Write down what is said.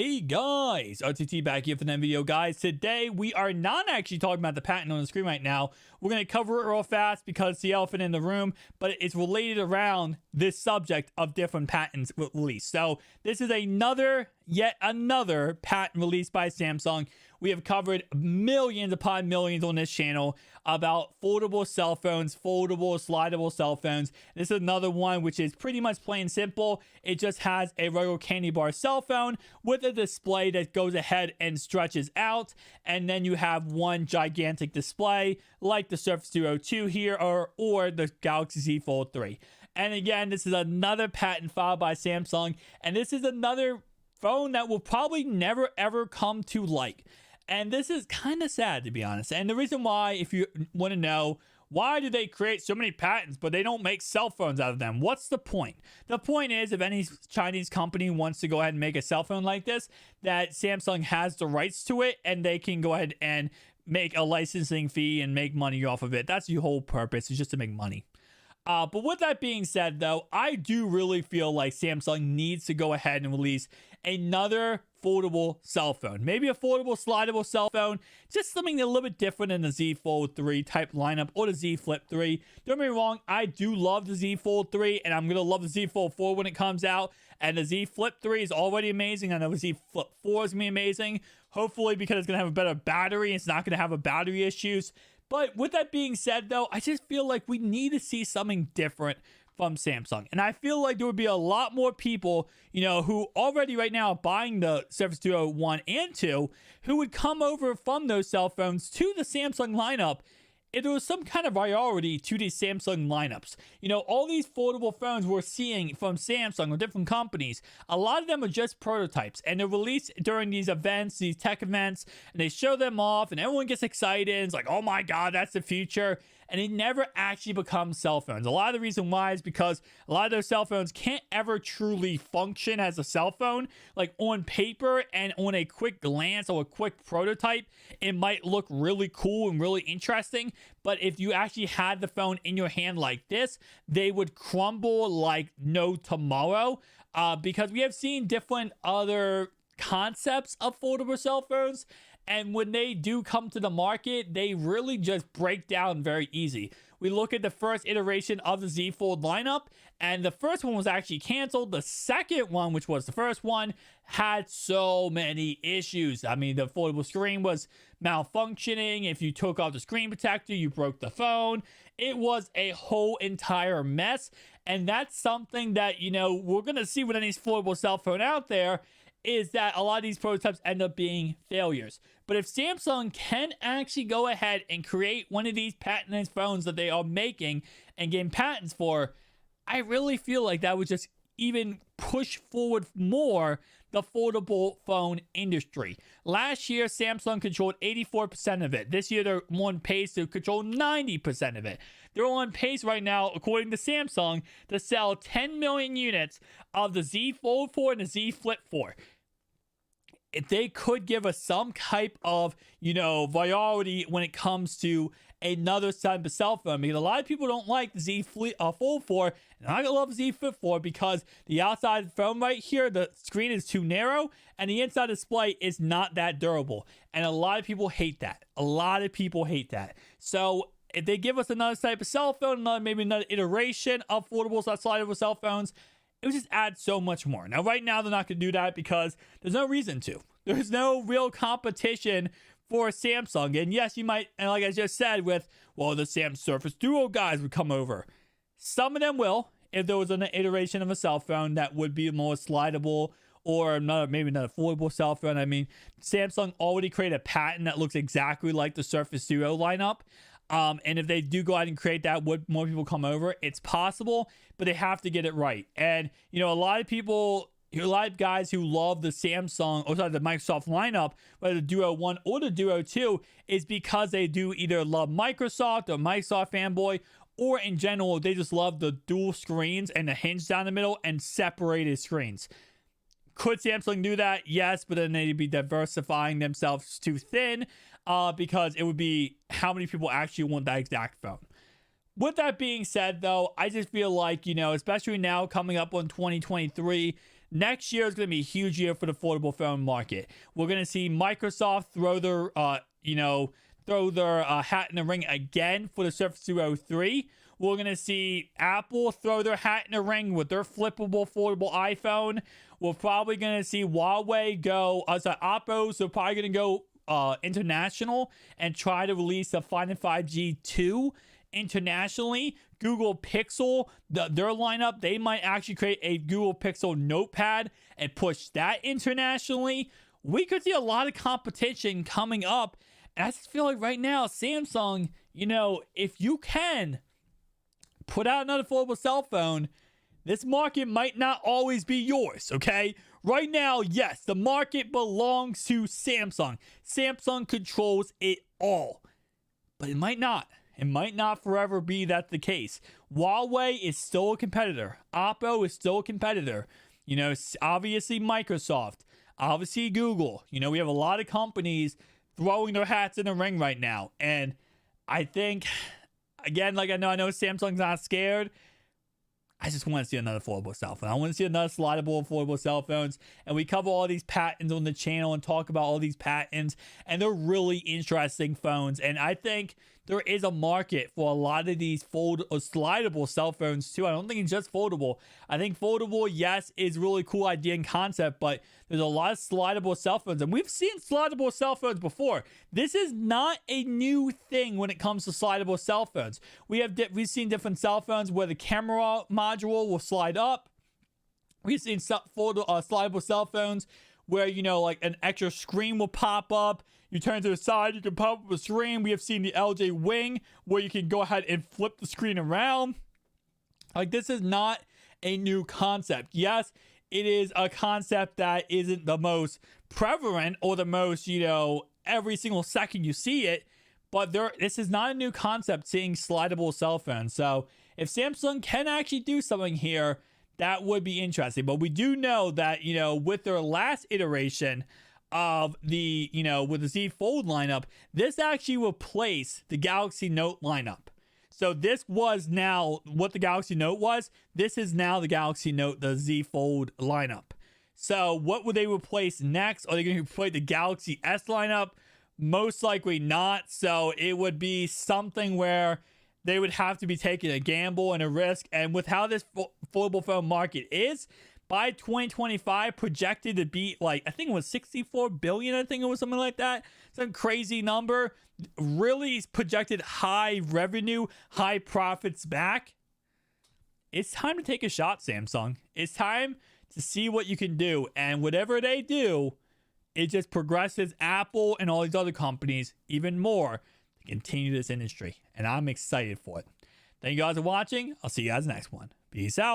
Hey guys, RTT back here for another video, guys. Today we are not actually talking about the patent on the screen right now. We're going to cover it real fast because it's the elephant in the room, but it's related around this subject of different patents released. So this is yet another patent released by Samsung. We have covered millions upon millions on this channel about foldable cell phones, slidable cell phones. This is another one which is pretty much plain simple. It just has a regular candy bar cell phone with a display that goes ahead and stretches out, and then you have one gigantic display like the Surface Duo 2 here or the Galaxy Z Fold 3. And again, this is another patent filed by Samsung, and this is another phone that will probably never ever come to light. And this is kind of sad, to be honest. And the reason why, if you want to know, why do they create so many patents but they don't make cell phones out of them? What's the point? The point is, if any Chinese company wants to go ahead and make a cell phone like this, that Samsung has the rights to it and they can go ahead and make a licensing fee and make money off of it. That's the whole purpose, is just to make money. But with that being said, though, I do really feel like Samsung needs to go ahead and release another foldable cell phone. Maybe a foldable, slidable cell phone. Just something a little bit different than the Z Fold 3 type lineup or the Z Flip 3. Don't get me wrong, I do love the Z Fold 3, and I'm going to love the Z Fold 4 when it comes out. And the Z Flip 3 is already amazing. I know the Z Flip 4 is going to be amazing. Hopefully, because it's going to have a better battery. It's not going to have a battery issues. But with that being said, though, I just feel like we need to see something different from Samsung. And I feel like there would be a lot more people, who already right now are buying the Surface Duo 1 and 2, who would come over from those cell phones to the Samsung lineup if there was some kind of priority to these Samsung lineups. All these foldable phones we're seeing from Samsung or different companies, a lot of them are just prototypes, and they're released during these events, these tech events, and they show them off, and everyone gets excited. It's like, oh my God, that's the future. And it never actually becomes cell phones. A lot of the reason why is because a lot of those cell phones can't ever truly function as a cell phone. Like on paper and on a quick glance or a quick prototype, it might look really cool and really interesting. But if you actually had the phone in your hand like this, they would crumble like no tomorrow. Because we have seen different other concepts of foldable cell phones, and when they do come to the market, they really just break down very easy. We look at the first iteration of the Z Fold lineup, and the first one was actually canceled. The second one, which was the first one, had so many issues. I mean, the foldable screen was malfunctioning. If you took off the screen protector, you broke the phone. It was a whole entire mess. And that's something that, we're going to see with any foldable cell phone out there, is that a lot of these prototypes end up being failures. But if Samsung can actually go ahead and create one of these patented phones that they are making and getting patents for, I really feel like that would just even push forward more the foldable phone industry. Last year, Samsung controlled 84% of it. This year, they're on pace to control 90% of it. They're on pace right now, according to Samsung, to sell 10 million units of the Z Fold 4 and the Z Flip 4. If they could give us some type of, variety when it comes to another type of cell phone, because a lot of people don't like the Z Fold 4, and I love the Z Flip 4 because the outside of the phone right here, the screen is too narrow, and the inside display is not that durable. And a lot of people hate that. So if they give us another type of cell phone, maybe another iteration of foldable, slidable cell phones, it would just add so much more. Now, right now, they're not going to do that because there's no reason to. There's no real competition for Samsung. And yes, you might, and like I just said, the Samsung Surface Duo guys would come over. Some of them will, if there was an iteration of a cell phone that would be more slidable or maybe not a foldable cell phone. I mean, Samsung already created a patent that looks exactly like the Surface Duo lineup. And if they do go out and create that, would more people come over? It's possible, but they have to get it right. And, a lot of guys who love the the Microsoft lineup, whether the Duo 1 or the Duo 2, is because they do either love Microsoft or Microsoft fanboy, or in general, they just love the dual screens and the hinge down the middle and separated screens. Could Samsung do that? Yes, but then they'd be diversifying themselves too thin, because it would be how many people actually want that exact phone. With that being said, though, I just feel like, especially now coming up on 2023, next year is going to be a huge year for the foldable phone market. We're going to see Microsoft throw their, hat in the ring again for the Surface Duo 3. We're going to see Apple throw their hat in the ring with their flippable, foldable iPhone. We're probably going to see Huawei go, Oppo, so probably going to go international and try to release the Find 5G 2 internationally. Google Pixel, their lineup, they might actually create a Google Pixel notepad and push that internationally. We could see a lot of competition coming up. And I just feel like right now, Samsung, if you can put out another foldable cell phone, this market might not always be yours, okay? Right now, yes, the market belongs to Samsung. Samsung controls it all. But it might not. It might not forever be that the case. Huawei is still a competitor. Oppo is still a competitor. Obviously Microsoft. Obviously Google. We have a lot of companies throwing their hats in the ring right now. And I think, again, like I know Samsung's not scared. I just want to see another foldable cell phone. I want to see another slidable foldable cell phones. And we cover all these patents on the channel and talk about all these patents. And they're really interesting phones. And I think there is a market for a lot of these slidable cell phones too. I don't think it's just foldable. I think foldable, yes, is a really cool idea and concept, but there's a lot of slidable cell phones, and we've seen slidable cell phones before. This is not a new thing when it comes to slidable cell phones. We've seen different cell phones where the camera module will slide up. We've seen slidable cell phones where, like an extra screen will pop up. You turn to the side, you can pop up a screen. We have seen the LJ Wing where you can go ahead and flip the screen around. Like, this is not a new concept. Yes, it is a concept that isn't the most prevalent or the most, every single second you see it. But this is not a new concept, seeing slidable cell phones. So if Samsung can actually do something here, that would be interesting. But we do know that, with their last iteration of the, with the Z Fold lineup, this actually replaced the Galaxy Note lineup. So this was now what the Galaxy Note was. This is now the Galaxy Note, the Z Fold lineup. So what would they replace next? Are they going to replace the Galaxy S lineup? Most likely not. So it would be something where they would have to be taking a gamble and a risk. And with how this foldable phone market is, by 2025, projected to be I think it was 64 billion. I think it was something like that. Some crazy number. Really projected high revenue, high profits back. It's time to take a shot, Samsung. It's time to see what you can do. And whatever they do, it just progresses Apple and all these other companies even more to continue this industry. And I'm excited for it. Thank you guys for watching. I'll see you guys next one. Peace out.